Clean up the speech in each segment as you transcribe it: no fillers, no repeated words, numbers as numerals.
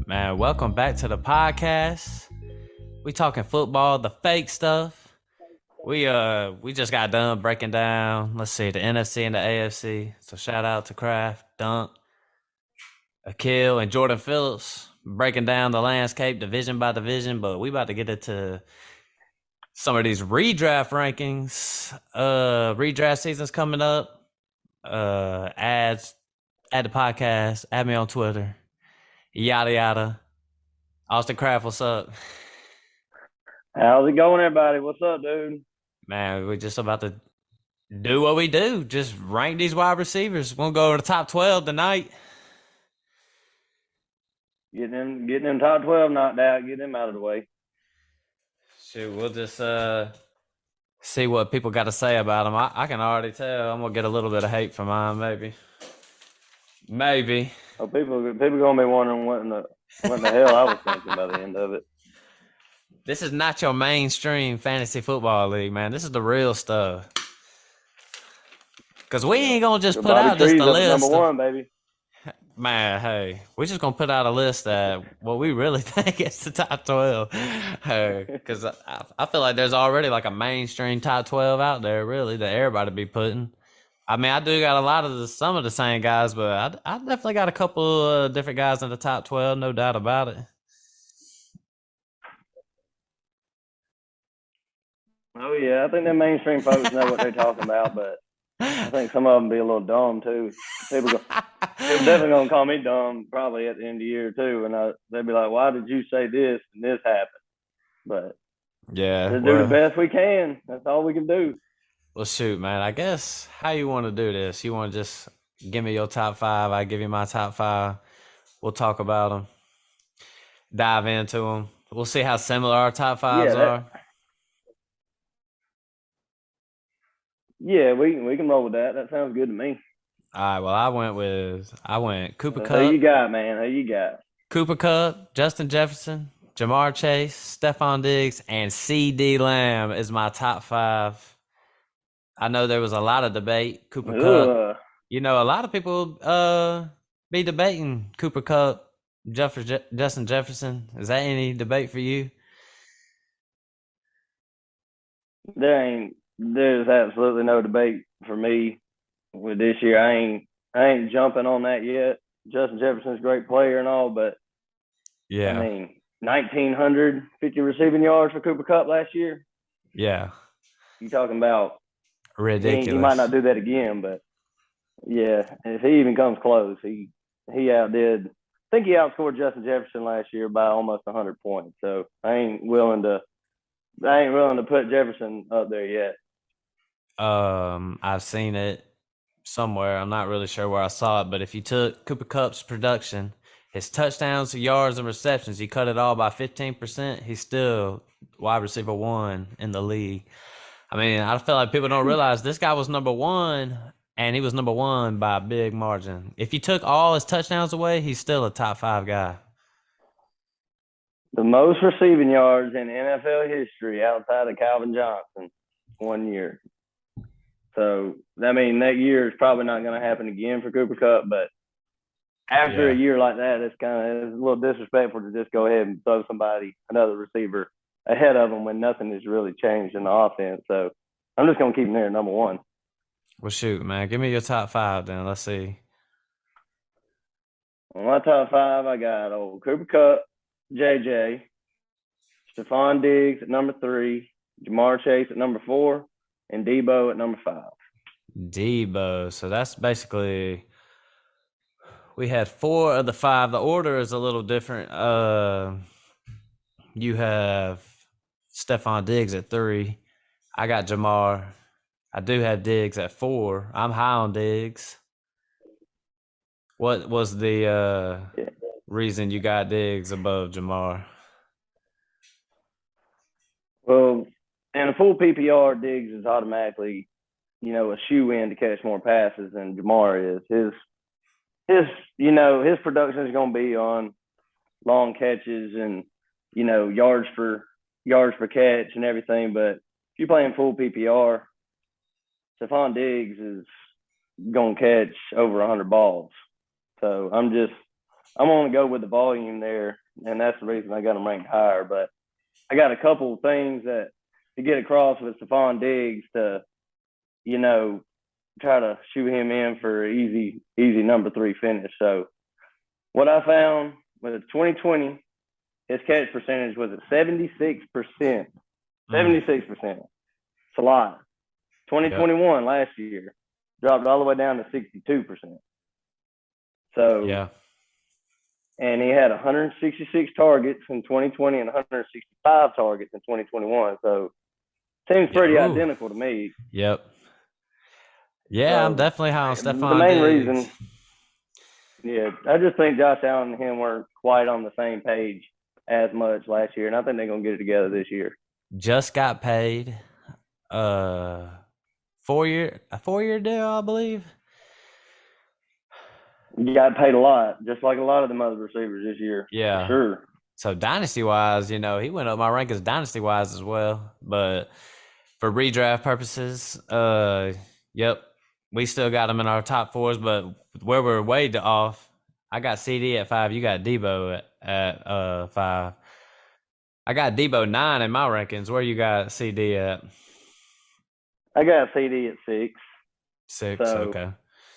Man, welcome back to the podcast. We talking football, the fake stuff. We just got done breaking down, let's see, the NFC and the AFC. So shout out to Craft, Dunk, Akil, and Jordan Phillips breaking down the landscape division by division, but we about to get into some of these redraft rankings. Redraft season's coming up. Add the podcast, add me on Twitter. Yada yada. Austin Craft, what's up? How's it going, everybody? What's up, dude? Man, we're just about to do what we do. Just rank these wide receivers. We'll go over the top 12 tonight. Getting them top 12 knocked out, get them out of the way. Shoot, we'll just see what people got to say about them. I can already tell I'm gonna get a little bit of hate from mine, maybe. Oh, people gonna be wondering what in the hell I was thinking by the end of it. This is not your mainstream fantasy football league, man. This is the real stuff. Cause we ain't gonna just put out just a list. Number one, baby. Man, hey, we're just gonna put out a list that what we really think is the top 12. Because I feel like there's already like a mainstream top 12 out there, really, that everybody be putting. I mean, I do got a lot of some of the same guys, but I definitely got a couple different guys in the top 12, no doubt about it. Oh yeah, I think the mainstream folks know what they're talking about, but I think some of them be a little dumb too. People definitely gonna call me dumb probably at the end of the year too, and they'd be like, "Why did you say this and this happened?" But yeah, just do the best we can. That's all we can do. Well, shoot, man. I guess how you want to do this? You want to just give me your top 5? I give you my top 5. We'll talk about them, dive into them. We'll see how similar our top 5s are. Yeah, we can roll with that. That sounds good to me. All right. Well, I went Cooper Kupp. Who you got, man? Who you got? Cooper Kupp, Justin Jefferson, Jamar Chase, Stephon Diggs, and CD Lamb is my top 5. I know there was a lot of debate. Cooper Kupp. You know, a lot of people be debating Cooper Kupp, Justin Jefferson. Is that any debate for you? There's absolutely no debate for me with this year. I ain't jumping on that yet. Justin Jefferson's a great player and all, but yeah, I mean, 1,950 receiving yards for Cooper Kupp last year. Yeah, you talking about ridiculous. He might not do that again, but yeah, if he even comes close, he outdid. I think he outscored Justin Jefferson last year by almost 100 points. So I ain't willing to put Jefferson up there yet. I've seen it somewhere. I'm not really sure where I saw it, but if you took Cooper Kupp's production, his touchdowns, yards, and receptions, you cut it all by 15%, he's still wide receiver 1 in the league. I mean, I feel like people don't realize this guy was number 1, and he was number 1 by a big margin. If you took all his touchdowns away, he's still a top 5 guy. The most receiving yards in NFL history outside of Calvin Johnson 1 year. So, I mean, that year is probably not going to happen again for Cooper Kupp, but after a year like that, it's a little disrespectful to just go ahead and throw another receiver ahead of him when nothing has really changed in the offense. So, I'm just going to keep him there at number 1. Well, shoot, man. Give me your top 5 then. Let's see. On my top 5, I got old Cooper Kupp, JJ, Stephon Diggs at number 3, Jamar Chase at number 4, and Debo at number 5. Debo. So that's basically we had 4 of the 5. The order is a little different. You have Stephon Diggs at 3. I got Jamar. I do have Diggs at 4. I'm high on Diggs. What was the reason you got Diggs above Jamar? Well, in a full PPR, Diggs is automatically, a shoe-in to catch more passes than Jamar is. his his production is going to be on long catches and yards per catch and everything. But if you're playing full PPR, Stephon Diggs is going to catch over 100 balls. So I'm going to go with the volume there, and that's the reason I got him ranked higher. But I got a couple of things that to get across with Stephon Diggs to, try to shoot him in for easy number 3 finish. So what I found with 2020, his catch percentage was at 76%. 76%. It's a lot. 2021 last year dropped all the way down to 62%. So yeah. And he had 166 targets in 2020 and 165 targets in 2021. So seems pretty identical to me. Yep. Yeah, so, I'm definitely high on Stephon The main Diggs. Reason, I just think Josh Allen and him weren't quite on the same page as much last year, and I think they're gonna get it together this year. Just got paid, a 4-year deal, I believe. You got paid a lot, just like a lot of them other receivers this year. Yeah, for sure. So dynasty wise, he went up my rankings dynasty wise as well, but for redraft purposes, yep, we still got him in our top 4s, but where we're way off, I got CD at 5. You got Debo at 5. I got Debo 9 in my rankings. Where you got CD at? I got CD at 6. 6, so, okay.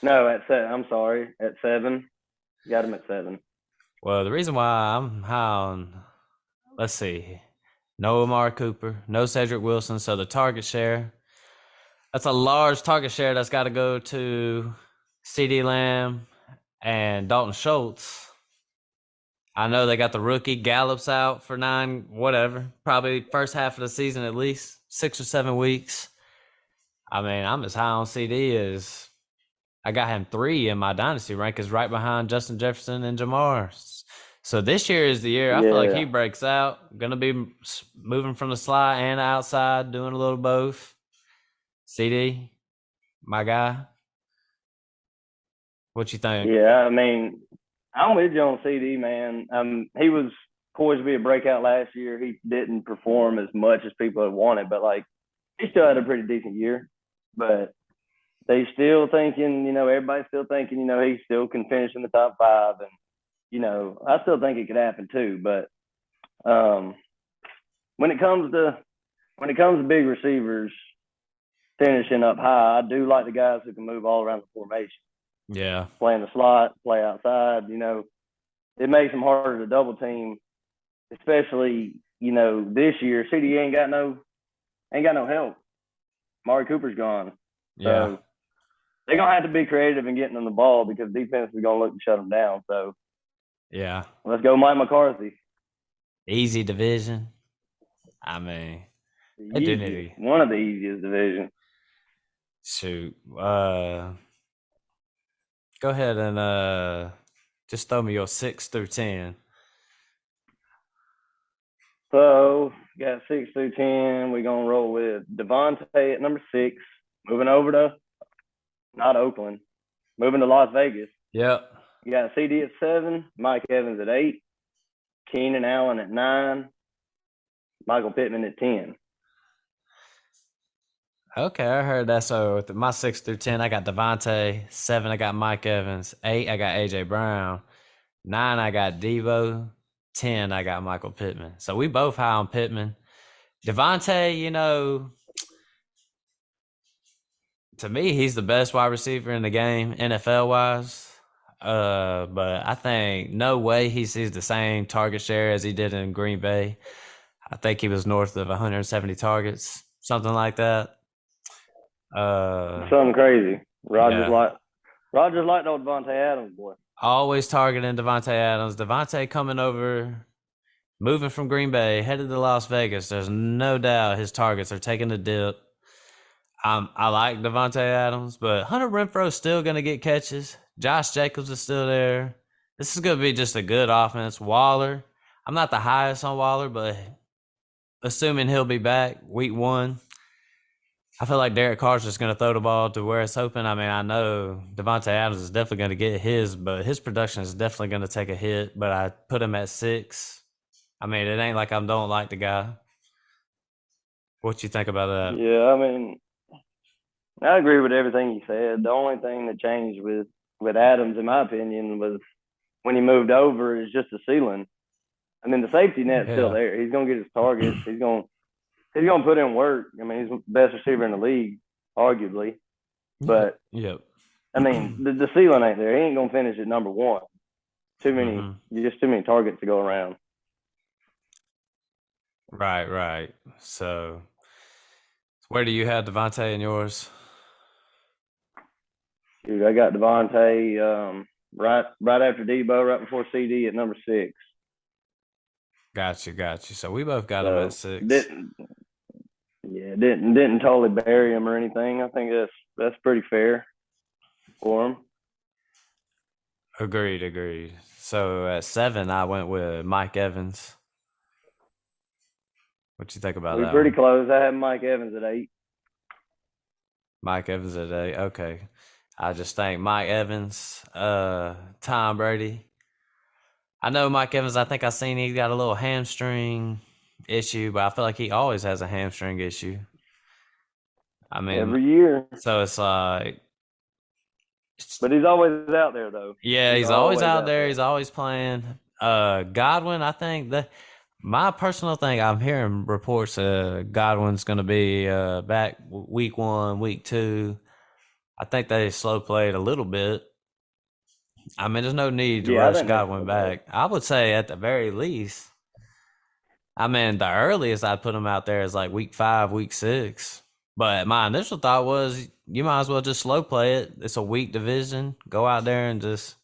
No, at 7. I'm sorry, at 7. Got him at 7. Well, the reason why I'm high on, let's see, no Amari Cooper, no Cedric Wilson, so the target share, that's a large target share that's got to go to CeeDee Lamb and Dalton Schultz. I know they got the rookie Gallup's out for 9, whatever, probably first half of the season at least, 6 or 7 weeks. I mean, I'm as high on CD as I got him 3 in my dynasty rankings, right behind Justin Jefferson and Jamar. So this year is the year I feel like he breaks out. Going to be moving from the slot and outside, doing a little both. CD, my guy. What you think? Yeah, I mean, I'm with you on CD, man. He was poised to be a breakout last year. He didn't perform as much as people had wanted, but he still had a pretty decent year. But they still thinking, everybody's still thinking, he still can finish in the top 5, and I still think it could happen too. But when it comes to big receivers finishing up high, I do like the guys who can move all around the formation. Yeah. Play in the slot, play outside, it makes them harder to double team, especially, this year. CD ain't got no help. Amari Cooper's gone. Yeah. So they're going to have to be creative in getting them the ball because defense is going to look to shut them down. So, yeah. Let's go Mike McCarthy. Easy division. I mean, one of the easiest divisions. Shoot. Go ahead and just throw me your 6 through 10. So, got 6 through 10. We're going to roll with Devontae at number 6. Moving over to, not Oakland, moving to Las Vegas. Yep. You got CD at 7, Mike Evans at 8, Keenan Allen at 9, Michael Pittman at 10. Okay, I heard that. So with my 6 through 10, I got Devontae. 7, I got Mike Evans. 8, I got AJ Brown. 9, I got Devo. 10, I got Michael Pittman. So we both high on Pittman. Devontae, to me, he's the best wide receiver in the game, NFL-wise. But I think no way he sees the same target share as he did in Green Bay. I think he was north of 170 targets, something like that. Something crazy. Rogers like old Devontae Adams, boy. Always targeting Devontae Adams. Devontae coming over, moving from Green Bay, headed to Las Vegas. There's no doubt his targets are taking a dip. I like Devontae Adams, but Hunter Renfro's still going to get catches. Josh Jacobs is still there. This is going to be just a good offense. Waller, I'm not the highest on Waller, but assuming he'll be back week 1, I feel like Derek Carr's just going to throw the ball to where it's open. I mean, I know Devontae Adams is definitely going to get his, but his production is definitely going to take a hit. But I put him at 6. I mean, it ain't like I don't like the guy. What you think about that? Yeah, I mean, I agree with everything you said. The only thing that changed with Adams, in my opinion, was when he moved over is just the ceiling. I mean, the safety net's still Yeah. there. He's gonna get his targets. He's gonna put in work. I mean, he's the best receiver in the league, arguably. Yeah. But Yep. I mean, the ceiling ain't there. He ain't gonna finish at number one. Too many, Mm-hmm. just too many targets to go around. Right, right. So, where do you have Devontae in yours? Dude, I got Devontae right after Debo, right before CD at number 6. Got you, got you. So we both got him at So 6. didn't totally bury him or anything. I think that's pretty fair for him. Agreed, agreed. So at 7, I went with Mike Evans. What you think about We're that pretty one? close. I have Mike Evans at 8. Mike Evans at 8. Okay. I just think Mike Evans, Tom Brady. I know Mike Evans, I think I seen he got a little hamstring issue, but I feel like he always has a hamstring issue. I mean, Every year. so it's like, But he's always out there though. yeah, He's he's always always out out there. there. He's always playing. Godwin, I think that my personal thing, I'm hearing reports Godwin's going to be back week 1, week 2. I think they slow played a little bit. I mean, there's no need to Yeah, I rush think they Godwin still back. back. I would say at the very least, I mean, the earliest I'd put him out there is like week 5, week 6. But my initial thought was you might as well just slow play it. It's a weak division. Go out there and just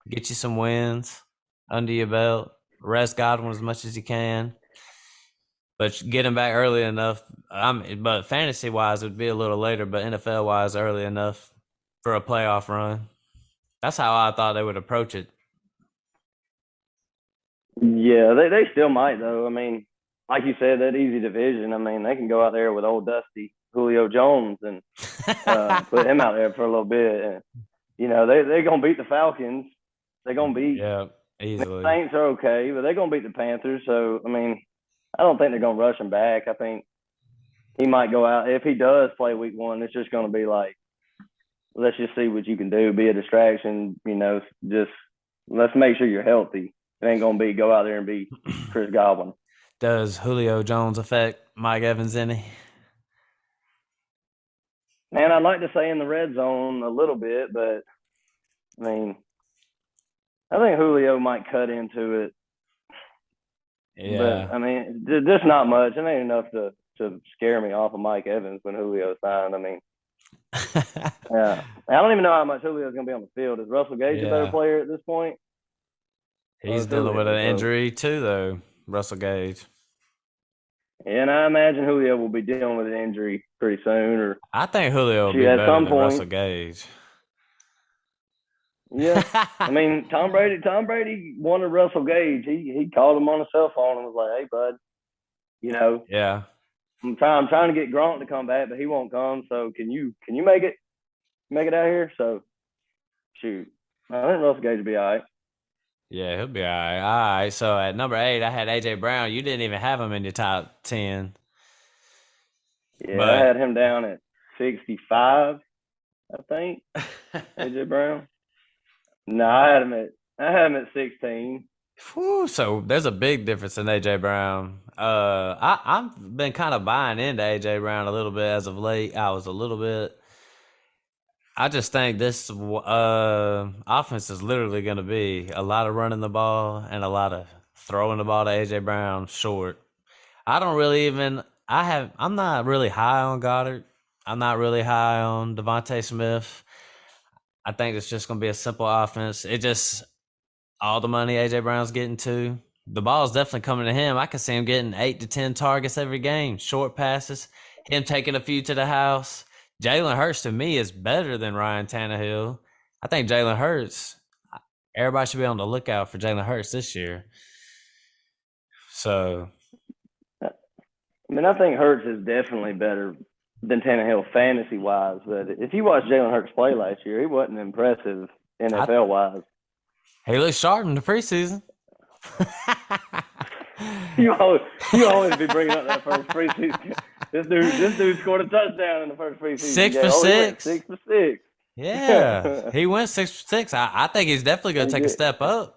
get you some wins under your belt. Rest Godwin as much as you can. But get him back early enough. But fantasy wise, it would be a little later. But NFL wise, early enough for a playoff run. That's how I thought they would approach it. Yeah, they still might though. I mean, like you said, that easy division. I mean, they can go out there with old Dusty Julio Jones and put him out there for a little bit. And, they're gonna beat the Falcons. They're gonna beat Yeah, the easily. Saints are okay, but they're gonna beat the Panthers. So I mean, I don't think they're gonna rush him back. I think he might go out if he does play week 1. It's just gonna be like, let's just see what you can do. Be a distraction. Just let's make sure you're healthy. It ain't gonna be go out there and be Chris Godwin. Does Julio Jones affect Mike Evans any? Man, I'd like to say in the red zone a little bit, but I mean, I think Julio might cut into it. But Yeah. I mean, just not much. It ain't enough to scare me off of Mike Evans when Julio signed. I mean, yeah, I don't even know how much Julio's gonna be on the field. Is Russell Gage a better Yeah. player at this point, or He's is dealing with an Julio? So, injury too, though, Russell Gage. and I imagine Julio will be dealing with an injury pretty soon, or I think Julio will be shoot, at better some than Russell point. Gage. Yeah, I mean, Tom Brady wanted Russell Gage. He called him on a cell phone and was like, "Hey, bud, you know, Yeah. I'm trying to get Gronk to come back, but he won't come. So can you make it out here?" So shoot, I think Russell Gage will be all right. Yeah, he'll be all right. All right. So at number 8, I had AJ Brown. You didn't even have him in your top 10. Yeah, I But had him down at 65, I think. AJ Brown. No, I had him at 16. whew, so there's a big difference in AJ Brown. I've been kind of buying into AJ Brown a little bit as of late. I was a little bit. I just think this offense is literally going to be a lot of running the ball and a lot of throwing the ball to AJ Brown short. I don't really even. I'm not really high on Goddard. I'm not really high on Devontae Smith. I think it's just going to be a simple offense. It just all the money AJ Brown's getting to. The ball's definitely coming to him. I can see him getting 8 to 10 targets every game, short passes, him taking a few to the house. Jalen Hurts to me is better than Ryan Tannehill. I think Jalen Hurts. Everybody should be on the lookout for Jalen Hurts this year. So I mean, I think Hurts is definitely better than Tannehill fantasy wise. But if you watch Jalen Hurts play last year, he wasn't impressive I, NFL wise. he looks sharp in the preseason. You always be bringing up that first preseason. This dude scored a touchdown in the first preseason Six game. for Oh, he went six. 6 for 6. Yeah, he went 6 for 6. I think he's definitely going to take a step up.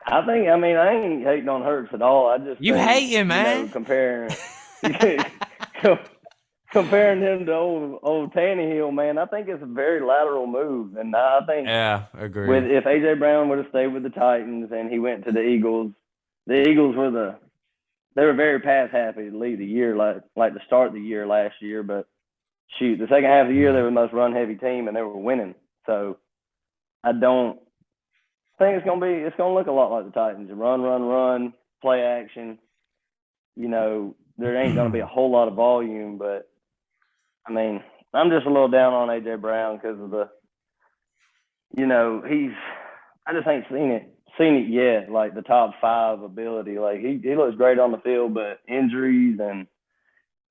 I mean, I ain't hating on Hurts at all. I just You think, hating, man? comparing him to old Tannehill, man, I think it's a very lateral move. And I think Yeah, agree. if AJ Brown would have stayed with the Titans and he went to the Eagles they were very pass happy to lead the year, like to start the year last year. But shoot, the second half of the year they were the most run heavy team and they were winning. So I don't think it's gonna look a lot like the Titans. Run, play action. There ain't gonna be a whole lot of volume, but I mean, I'm just a little down on AJ Brown because of I just ain't seen it yet. Like the top 5 ability, like he looks great on the field, but injuries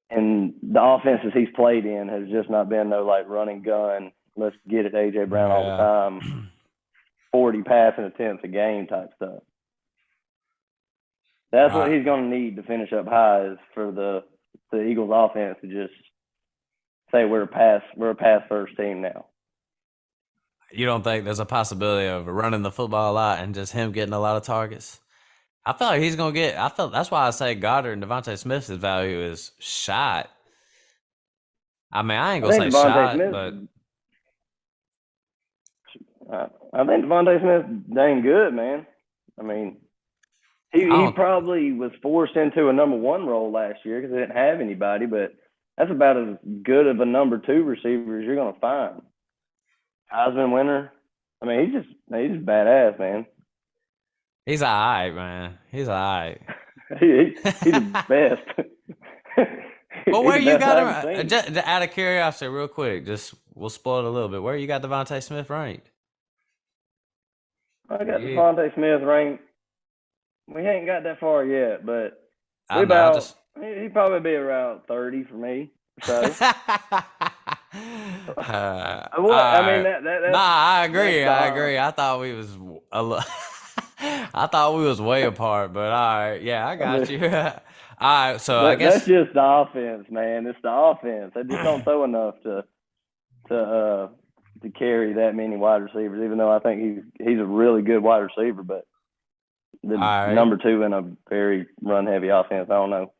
and the offenses he's played in has just not been no like running gun. Let's get it, AJ Brown all the time. 40 passing attempts a game type stuff. That's what he's going to need to finish up high is for the Eagles offense to just say we're a pass first team now. You don't think there's a possibility of running the football a lot and just him getting a lot of targets? I feel like he's gonna get. I feel that's why I say Goddard and Devontae Smith's value is shot. I mean, I ain't gonna say shot, but I think Devontae Smith's dang good, man. I mean, he probably was forced into a number 1 role last year because they didn't have anybody, but that's about as good of a number 2 receiver as you're gonna find. Heisman winner. I mean, he's just badass, man. He's all right, man. He's all right. He's the best. Well, where you got him? Just out of curiosity, real quick, just we'll spoil it a little bit. Where you got Devontae Smith ranked? I got Devontae Smith ranked. We ain't got that far yet, but he'd probably be around 30 for me. So. I agree. I thought we was I thought we was way apart, but all right, yeah, I got you. All right, so I guess that's just the offense, man. It's the offense. They just don't throw enough to carry that many wide receivers. Even though I think he's a really good wide receiver, but number 2 in a very run heavy offense. I don't know.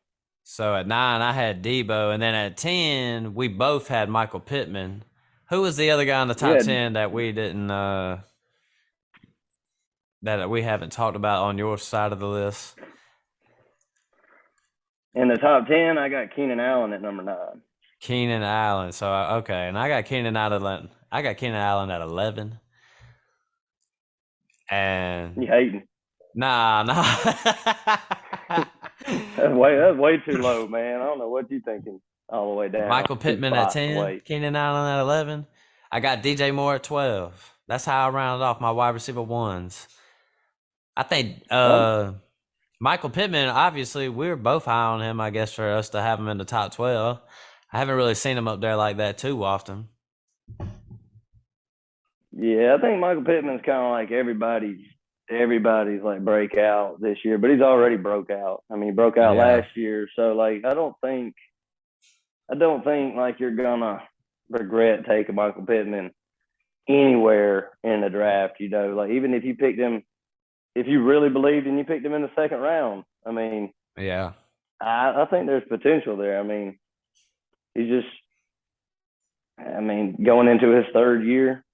So at 9, I had Debo, and then at 10, we both had Michael Pittman. Who was the other guy in the top 10 that we didn't that we haven't talked about on your side of the list? In the top 10, I got Keenan Allen at number 9. Keenan Allen. So okay, and I got Keenan Allen. I got Keenan Allen at 11. And you hating? Nah. That's way too low, man. I don't know what you thinking all the way down. Michael Pittman at 10, Keenan Allen at 11. I got DJ Moore at 12. That's how I rounded off my wide receiver ones. I think Michael Pittman, obviously, we're both high on him, I guess, for us to have him in the top 12. I haven't really seen him up there like that too often. Yeah, I think Michael Pittman's kind of like everybody's like breakout this year, but he's already broke out. I mean, he broke out last year, so like I don't think like you're gonna regret taking Michael Pittman anywhere in the draft. Like even if you picked him, if you really believed and you picked him in the 2nd round, I mean, I think there's potential there. I mean, he's just, going into his 3rd year.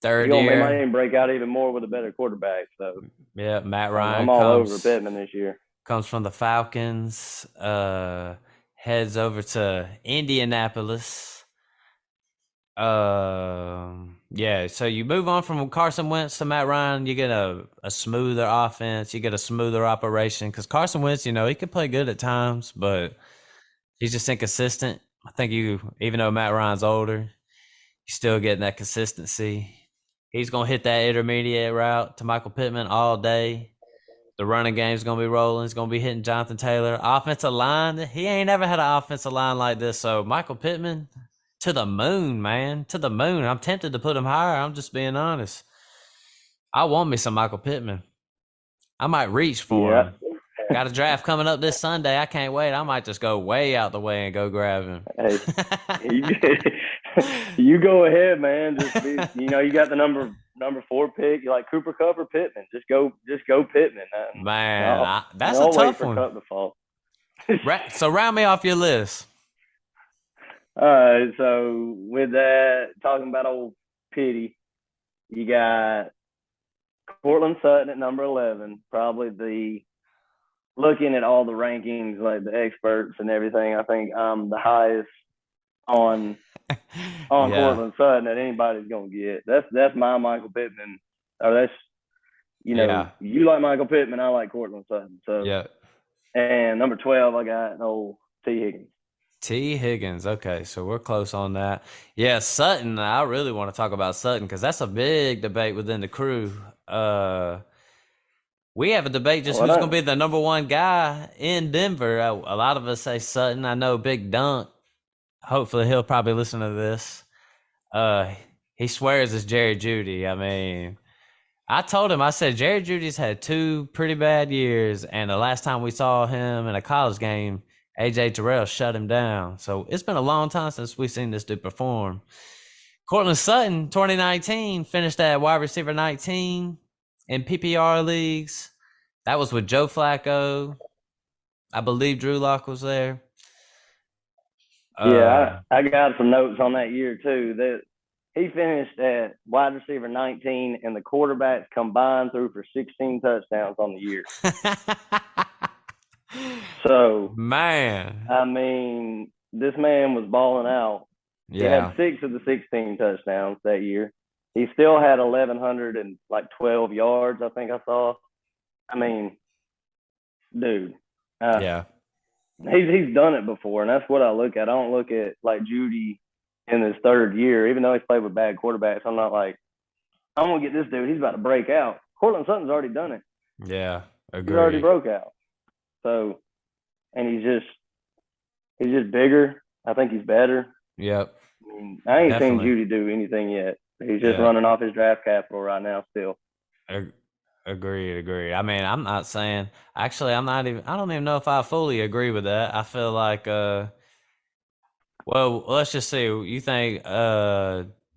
He might even break out even more with a better quarterback. So yeah, Matt Ryan. I'm all over Pittman this year. Comes from the Falcons, heads over to Indianapolis. Yeah, so you move on from Carson Wentz to Matt Ryan, you get a smoother offense, you get a smoother operation. Because Carson Wentz, he can play good at times, but he's just inconsistent. I think even though Matt Ryan's older, you're still getting that consistency. He's going to hit that intermediate route to Michael Pittman all day. The running game's gonna be rolling. It's gonna be hitting Jonathan Taylor. Offensive line, he ain't ever had an offensive line like this. So Michael Pittman to the moon, man, to the moon. I'm tempted to put him higher. I'm just being honest. I want me some Michael Pittman. I might reach for Yeah. him. Got a draft coming up this Sunday. I can't wait. I might just go way out the way and go grab him. Hey, you go ahead, man. Just be, you got the number 4 pick. You like Cooper Kupp or Pittman? Just go Pittman. Man, that's a I'll wait tough for one. Kupp to fall. So round me off your list. All right. So with that, talking about old Pitty, you got Cortland Sutton at number 11. Probably looking at all the rankings, like the experts and everything, I think I'm the highest on Yeah. Cortland Sutton that anybody's gonna get. That's my Michael Pittman. Or that's Yeah. you like Michael Pittman, I like Cortland Sutton. So Yeah. and number 12, I got old T Higgins. T. Higgins. Okay, so we're close on that. Yeah, Sutton. I really want to talk about Sutton because that's a big debate within the crew. We have a debate just who's going to be the number one guy in Denver. A lot of us say Sutton. I know Big Dunk. Hopefully, he'll probably listen to this. He swears it's Jerry Jeudy. I mean, I told him, I said, Jerry Judy's had 2 pretty bad years, and the last time we saw him in a college game, AJ Terrell shut him down. So it's been a long time since we've seen this dude perform. Cortland Sutton, 2019, finished at wide receiver 19 in PPR leagues. That was with Joe Flacco. I believe Drew Lock was there. Yeah, I got some notes on that year too. That he finished at wide receiver 19, and the quarterbacks combined threw for 16 touchdowns on the year. So, man, I mean, this man was balling out. He had 6 of the 16 touchdowns that year. He still had 1,112 yards, I think I saw. I mean, dude. Yeah. He's done it before, and that's what I look at. I don't look at like Jeudy in his 3rd year, even though he's played with bad quarterbacks. I'm not like, I'm gonna get this dude. He's about to break out. Cortland Sutton's already done it. Yeah, agreed. He's already broke out. So, and he's just bigger. I think he's better. Yep. I ain't seen Jeudy do anything yet. He's just running off his draft capital right now still. Agreed. I mean, I'm not saying, actually, I don't even know if I fully agree with that. I feel like, well, let's just see. You think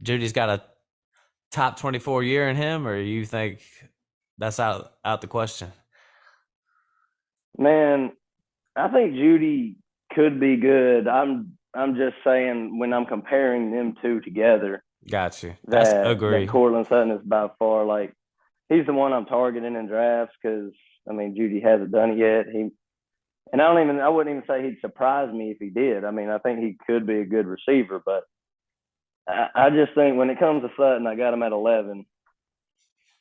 Judy's got a top 24 year in him, or you think that's out the question? Man, I think Jeudy could be good. I'm just saying when I'm comparing them two together. Got you. That Cortland Sutton is by far like, he's the one I'm targeting in drafts because I mean Jeudy hasn't done it yet. I wouldn't even say he'd surprise me if he did. I mean, I think he could be a good receiver, but I just think when it comes to Sutton, I got him at 11.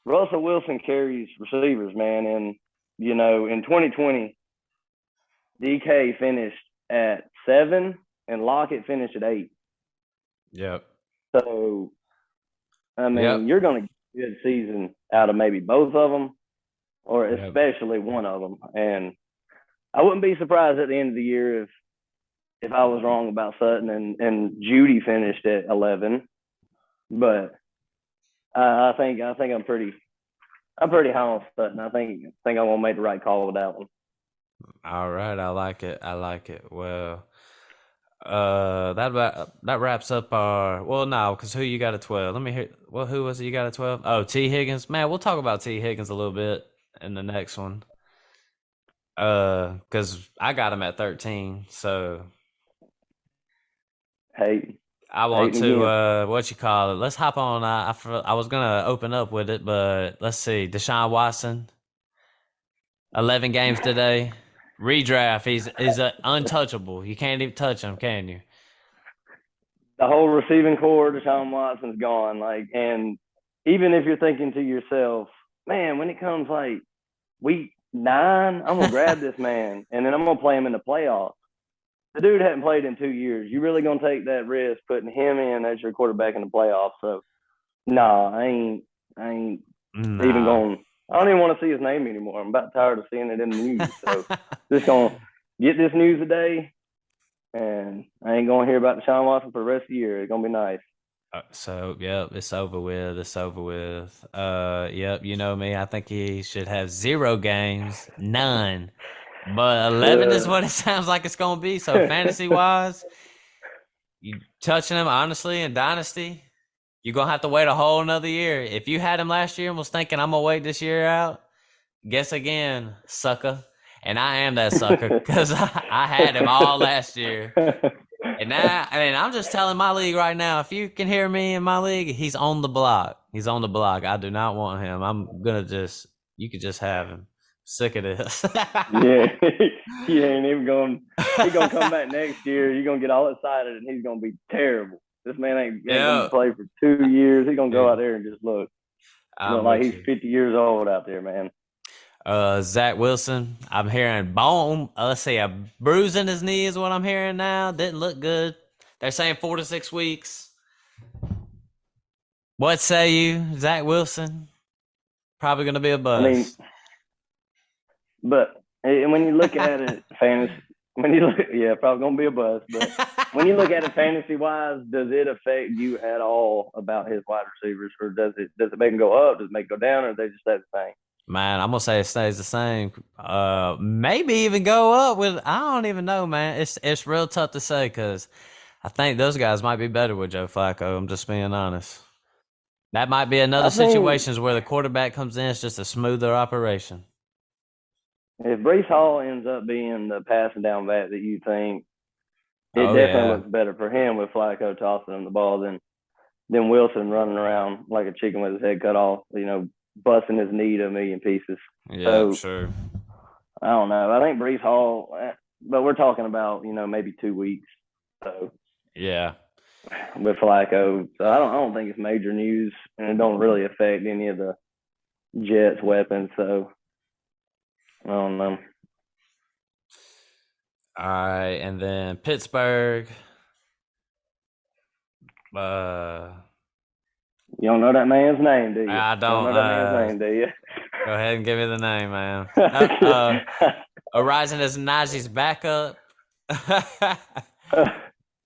Russell Wilson carries receivers, man, and in 2020, DK finished at 7 and Lockett finished at 8. Yep. So, I mean, you're going to get a good season out of maybe both of them, or especially one of them. And I wouldn't be surprised at the end of the year if I was wrong about Sutton and Jeudy finished at 11. But I think I'm pretty high on Sutton. I think I'm gonna make the right call with that one. All right, I like it. Well, that wraps up our. Well, no, because who you got at 12? Let me hear. Well, who was it you got at 12? Oh, T Higgins. Man, we'll talk about T Higgins a little bit in the next one. Because I got him at 13. So, hey, I want to what you call it. Let's hop on. I was gonna open up with it, but let's see. Deshaun Watson, 11 games today. Redraft. He's untouchable. You can't even touch him, can you? The whole receiving core, Deshaun Watson's gone. Like, and even if you're thinking to yourself, man, when it comes like week 9, I'm gonna grab this man, and then I'm gonna play him in the playoffs. The dude hadn't played in 2 years. You really gonna take that risk putting him in as your quarterback in the playoffs? So, no, I ain't even going. I don't even want to see his name anymore. I'm about tired of seeing it in the news. So just gonna get this news today, and I ain't gonna hear about Deshaun Watson for the rest of the year. It's gonna be nice. So, yep, it's over with. It's over with. Yep, you know me. I think he should have 0 games, none. But 11 is what it sounds like it's gonna be. So fantasy wise, you touching him honestly in Dynasty, you're gonna have to wait a whole another year. If you had him last year and was thinking I'm gonna wait this year out, guess again, sucker. And I am that sucker because I had him all last year. And now, I mean, I'm just telling my league right now, if you can hear me in my league, he's on the block. He's on the block. I do not want him. I'm gonna you could just have him. Sick of this. Yeah, he ain't even going. He's gonna come back next year. You're gonna get all excited, and he's gonna be terrible. This man ain't gonna play for 2 years. He's gonna go out there and just look like he's 50 years old out there, man. Zach Wilson, I'm hearing bone. Let's see, a bruise in his knee is what I'm hearing now. Didn't look good. They're saying 4 to 6 weeks. What say you, Zach Wilson? Probably going to be a bust. I mean, but when you look at it, probably going to be a bust. But when you look at it fantasy wise, does it affect you at all about his wide receivers, or does it make them go up? Does it make it go down, or do they just stay the same? Man, I'm gonna say it stays the same. Maybe even go up with. I don't even know, man. It's real tough to say because I think those guys might be better with Joe Flacco. I'm just being honest. That might be another situation where the quarterback comes in. It's just a smoother operation. If Breece Hall ends up being the passing down back that you think, it definitely looks better for him with Flacco tossing him the ball than Wilson running around like a chicken with his head cut off. Busting his knee to a million pieces. Yeah, so, sure. I don't know. I think Breece Hall, but we're talking about maybe 2 weeks. So yeah, with Flacco, so I don't think it's major news, and it don't really affect any of the Jets' weapons. So I don't know. All right, and then Pittsburgh. You don't know that man's name, do you? I don't know that man's name, do you? Go ahead and give me the name, man. Arising as Najee's backup.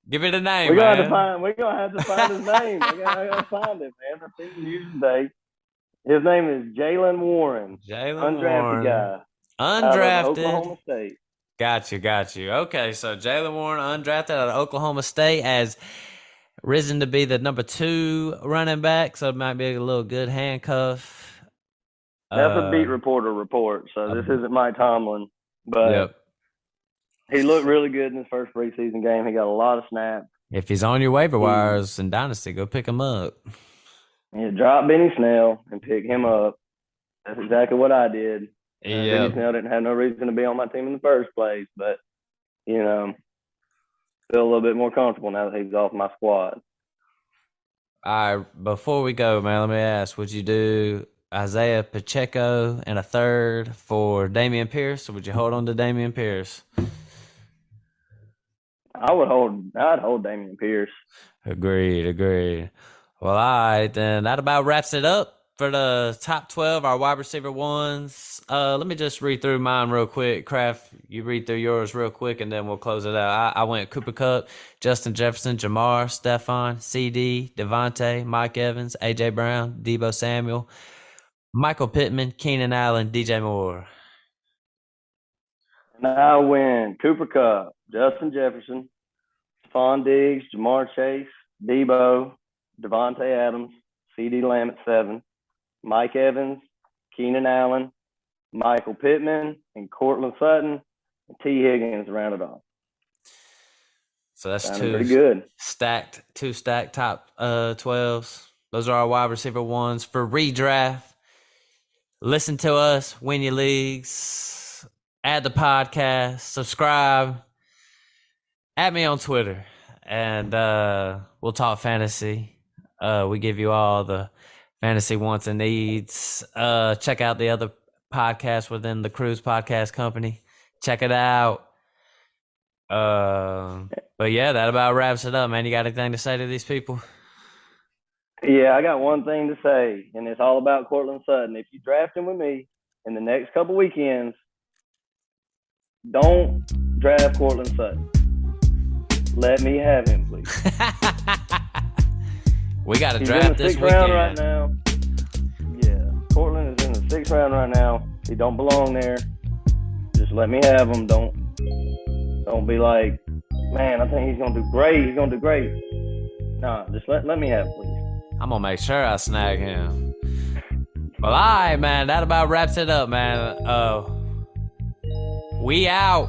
Give me the name, we're gonna have to find his name. I gotta find it, man. I've seen news today. His name is Jaylen Warren. Undrafted guy. Undrafted. Oklahoma State. Got you. Okay, so Jaylen Warren, undrafted out of Oklahoma State, as risen to be the number 2 running back, so it might be a little good handcuff. That's a beat reporter report, so this isn't Mike Tomlin, but he looked really good in his first preseason game. He got a lot of snaps. If he's on your waiver wires in Dynasty, go pick him up. Yeah, drop Benny Snell and pick him up. That's exactly what I did. Benny Snell didn't have no reason to be on my team in the first place, but, feel a little bit more comfortable now that he's off my squad. All right, before we go, man, let me ask, would you do Isaiah Pacheco and a third for Dameon Pierce, or would you hold on to Dameon Pierce? I'd hold Dameon Pierce. Agreed. Well, all right, then that about wraps it up for the top 12, our wide receiver ones. Let me just read through mine real quick. Kraft, you read through yours real quick, and then we'll close it out. I went Cooper Kupp, Justin Jefferson, Jamar, Stephon, CD, Devontae, Mike Evans, A.J. Brown, Deebo Samuel, Michael Pittman, Keenan Allen, DJ Moore. And I went Cooper Kupp, Justin Jefferson, Stephon Diggs, Jamar Chase, Deebo, Devontae Adams, CD Lamb at 7, Mike Evans, Keenan Allen, Michael Pittman, and Cortland Sutton, and T. Higgins rounded off. So that's pretty good. Two stacked top 12s. Those are our wide receiver ones for redraft. Listen to us, win your leagues, add the podcast, subscribe, add me on Twitter, and we'll talk fantasy. We give you all the fantasy wants and needs. Check out the other podcasts within the Cruise Podcast Company. Check it out. But yeah, that about wraps it up, man. You got anything to say to these people? Yeah, I got one thing to say, and it's all about Cortland Sutton. If you draft him with me in the next couple weekends, don't draft Cortland Sutton. Let me have him, please. We got to He's draft in the this sixth round weekend. right now. Yeah, Cortland is in the sixth round right now. He don't belong there. Just let me have him. Don't be like, man, I think he's gonna do great. He's gonna do great. Nah, just let me have him, please. I'm going to make sure I snag him. Well, all right, man. That about wraps it up, man. We out.